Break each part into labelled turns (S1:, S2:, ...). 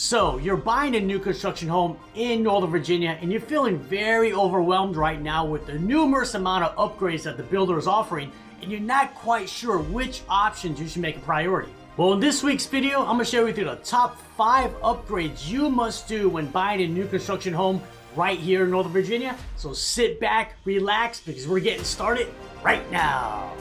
S1: So you're buying a new construction home in Northern Virginia and you're feeling very overwhelmed right now with the numerous amount of upgrades that the builder is offering, and you're not quite sure which options you should make a priority. Well, in this week's video, I'm gonna share with you the top 5 upgrades you must do when buying a new construction home right here in Northern Virginia. So sit back, relax, because we're getting started right now.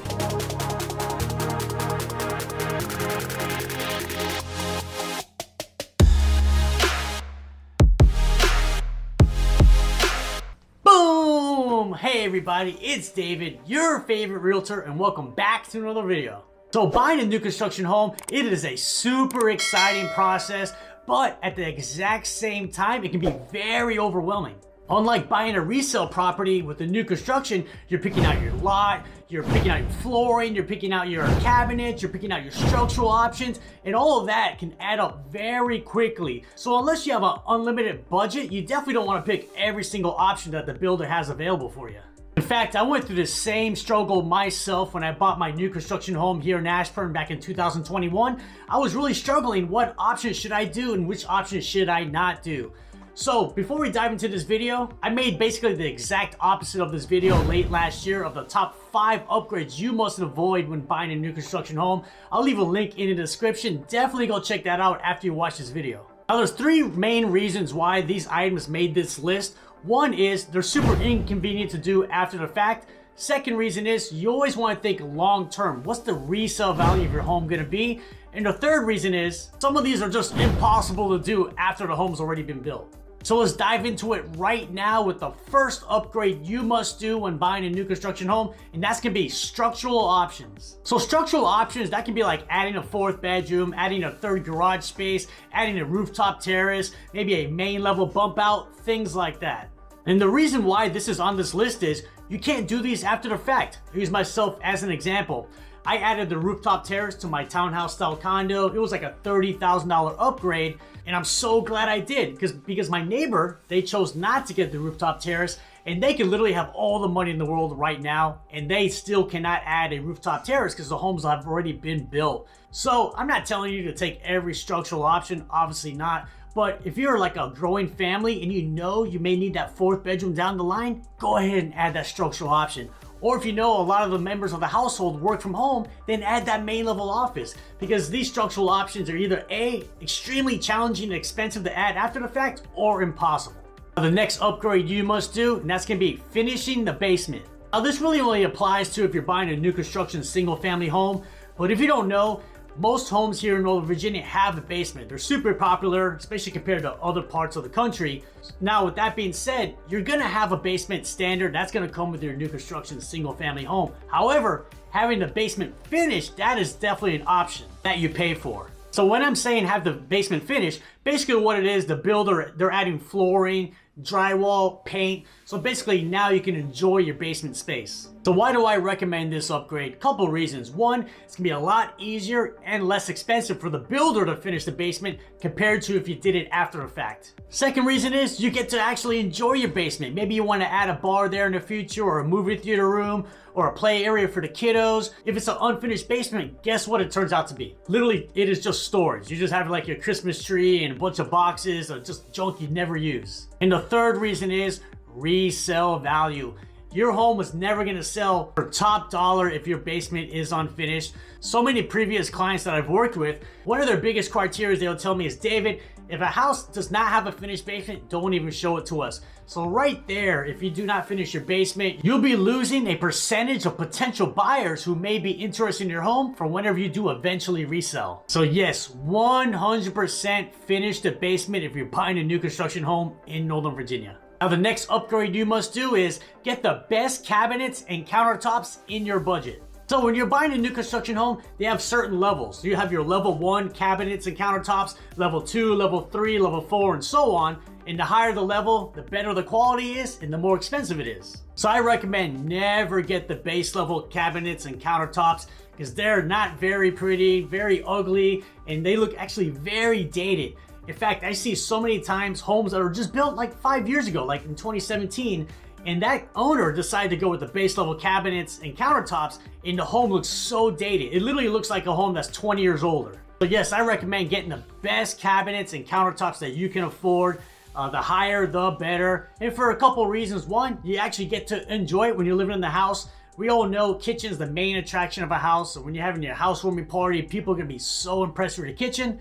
S1: Hey everybody, it's David, your favorite realtor, and welcome back to another video. So buying a new construction home, it is a super exciting process, but at the exact same time, it can be very overwhelming. Unlike buying a resale property with a new construction, you're picking out your lot, you're picking out your flooring, you're picking out your cabinets, you're picking out your structural options, and all of that can add up very quickly. So unless you have an unlimited budget, you definitely don't want to pick every single option that the builder has available for you. In fact, I went through the same struggle myself when I bought my new construction home here in Ashburn back in 2021. I was really struggling. What options should I do and which options should I not do? So before we dive into this video, I made basically the exact opposite of this video late last year of the top 5 upgrades you must avoid when buying a new construction home. I'll leave a link in the description. Definitely go check that out after you watch this video. Now there's 3 main reasons why these items made this list. One is they're super inconvenient to do after the fact. Second reason is you always want to think long term. What's the resale value of your home going to be? And the third reason is some of these are just impossible to do after the home's already been built. So let's dive into it right now with the first upgrade you must do when buying a new construction home, and that's gonna be structural options. So structural options, that can be like adding a 4th bedroom, adding a 3rd garage space, adding a rooftop terrace, maybe a main level bump out, things like that. And the reason why this is on this list is you can't do these after the fact. I'll use myself as an example. I added the rooftop terrace to my townhouse style condo. It was like a $30,000 upgrade, and I'm so glad I did because my neighbor, they chose not to get the rooftop terrace, and they could literally have all the money in the world right now, and they still cannot add a rooftop terrace because the homes have already been built. So I'm not telling you to take every structural option, obviously not. But if you're like a growing family and you know you may need that 4th bedroom down the line, go ahead and add that structural option. Or if you know a lot of the members of the household work from home, then add that main level office, because these structural options are either A, extremely challenging and expensive to add after the fact, or impossible. Now, the next upgrade you must do, and that's gonna be finishing the basement. Now this really only applies to if you're buying a new construction single family home, but if you don't know, most homes here in Northern Virginia have a basement. They're super popular, especially compared to other parts of the country. Now, with that being said, you're gonna have a basement standard. That's gonna come with your new construction single family home. However, having the basement finished, that is definitely an option that you pay for. So when I'm saying have the basement finished, basically what it is, the builder, they're adding flooring, drywall, paint. So basically now you can enjoy your basement space. So why do I recommend this upgrade? Couple reasons. One, it's gonna be a lot easier and less expensive for the builder to finish the basement compared to if you did it after the fact. Second reason is you get to actually enjoy your basement. Maybe you want to add a bar there in the future, or a movie theater room, or a play area for the kiddos. If it's an unfinished basement, guess what it turns out to be? Literally, it is just storage. You just have like your Christmas tree and a bunch of boxes or just junk you'd never use. And the third reason is resale value. Your home was never gonna sell for top dollar if your basement is unfinished. So many previous clients that I've worked with, one of their biggest criteria they'll tell me is, David, if a house does not have a finished basement, don't even show it to us. So right there, if you do not finish your basement, you'll be losing a percentage of potential buyers who may be interested in your home for whenever you do eventually resell. So yes, 100% finish the basement if you're buying a new construction home in Northern Virginia. Now the next upgrade you must do is get the best cabinets and countertops in your budget. So when you're buying a new construction home, they have certain levels. You have your level 1 cabinets and countertops, level 2, level 3, level 4, and so on. And the higher the level, the better the quality is and the more expensive it is. So I recommend never get the base level cabinets and countertops because they're not very pretty, very ugly, and they look actually very dated. In fact, I see so many times homes that are just built like 5 years ago, like in 2017, and that owner decided to go with the base level cabinets and countertops, and the home looks so dated. It literally looks like a home that's 20 years older. So yes, I recommend getting the best cabinets and countertops that you can afford. The higher, the better. And for a couple of reasons. One, you actually get to enjoy it when you're living in the house. We all know kitchen's the main attraction of a house. So when you're having your housewarming party, people are gonna be so impressed with your kitchen.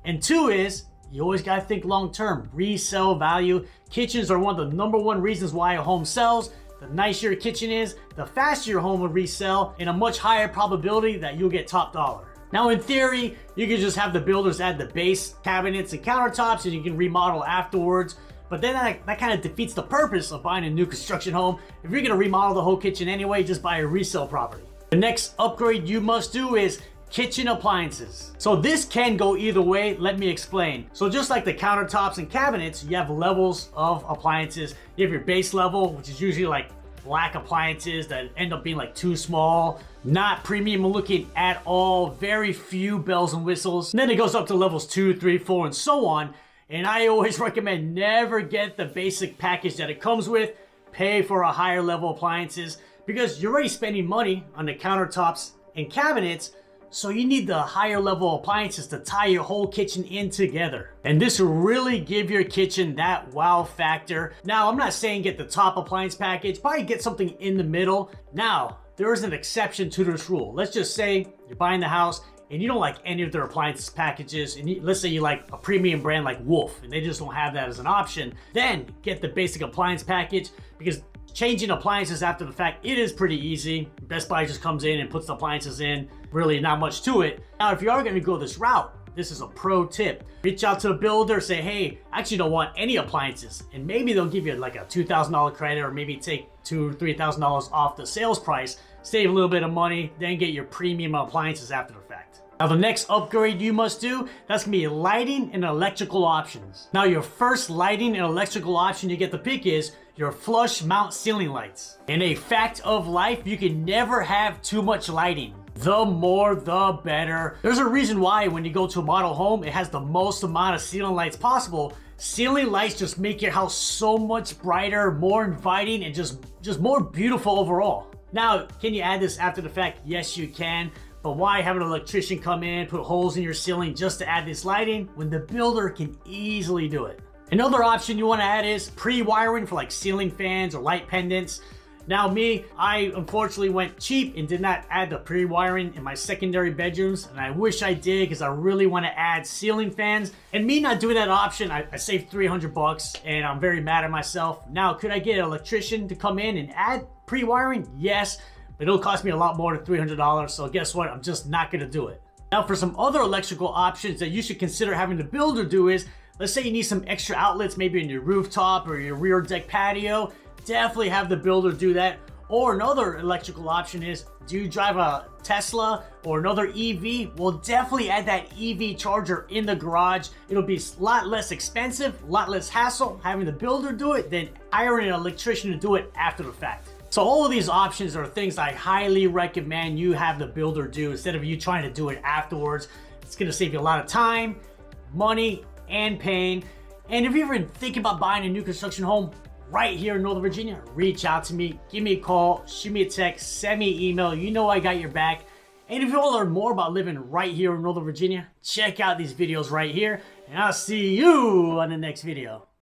S1: And two is, you always gotta think long-term, resale value. Kitchens are one of the #1 reasons why a home sells. The nicer your kitchen is, the faster your home will resell, and a much higher probability that you'll get top dollar. Now in theory, you can just have the builders add the base cabinets and countertops and you can remodel afterwards. But then that kind of defeats the purpose of buying a new construction home. If you're gonna remodel the whole kitchen anyway, just buy a resale property. The next upgrade you must do is kitchen appliances. So this can go either way, let me explain. So just like the countertops and cabinets, you have levels of appliances. You have your base level, which is usually like black appliances that end up being like too small, not premium looking at all, very few bells and whistles. And then it goes up to levels 2, 3, 4, and so on. And I always recommend never get the basic package that it comes with. Pay for a higher level appliances because you're already spending money on the countertops and cabinets. So you need the higher level appliances to tie your whole kitchen in together. And this will really give your kitchen that wow factor. Now, I'm not saying get the top appliance package, probably get something in the middle. Now, there is an exception to this rule. Let's just say you're buying the house and you don't like any of their appliance packages. And let's say you like a premium brand like Wolf and they just don't have that as an option. Then get the basic appliance package because changing appliances after the fact, it is pretty easy. Best Buy just comes in and puts the appliances in. Really not much to it. Now, if you are gonna go this route, this is a pro tip. Reach out to a builder, say, hey, I actually don't want any appliances. And maybe they'll give you like a $2,000 credit or maybe take $2,000 or $3,000 off the sales price, save a little bit of money, then get your premium appliances after the fact. Now the next upgrade you must do, that's gonna be lighting and electrical options. Now your first lighting and electrical option you get to pick is your flush mount ceiling lights. And a fact of life, you can never have too much lighting. The more, the better. There's a reason why when you go to a model home, it has the most amount of ceiling lights possible. Ceiling lights just make your house so much brighter, more inviting, and just more beautiful overall. Now, can you add this after the fact? Yes, you can. But why have an electrician come in, put holes in your ceiling just to add this lighting when the builder can easily do it? Another option you want to add is pre-wiring for like ceiling fans or light pendants. Now me, I unfortunately went cheap and did not add the pre-wiring in my secondary bedrooms, and I wish I did because I really want to add ceiling fans. And me not doing that option, I saved 300 bucks and I'm very mad at myself. Now, could I get an electrician to come in and add pre-wiring? Yes, but it'll cost me a lot more than $300, so guess what? I'm just not gonna do it. Now for some other electrical options that you should consider having the builder do is, let's say you need some extra outlets maybe in your rooftop or your rear deck patio, definitely have the builder do that. Or another electrical option is, do you drive a Tesla or another EV? Well, definitely add that EV charger in the garage. It'll be a lot less expensive, a lot less hassle having the builder do it than hiring an electrician to do it after the fact. So all of these options are things I highly recommend you have the builder do instead of you trying to do it afterwards. It's gonna save you a lot of time, money, and pain. And if you're even thinking about buying a new construction home right here in Northern Virginia, reach out to me, give me a call, shoot me a text, send me an email. You know I got your back. And if you want to learn more about living right here in Northern Virginia, check out these videos right here, and I'll see you on the next video.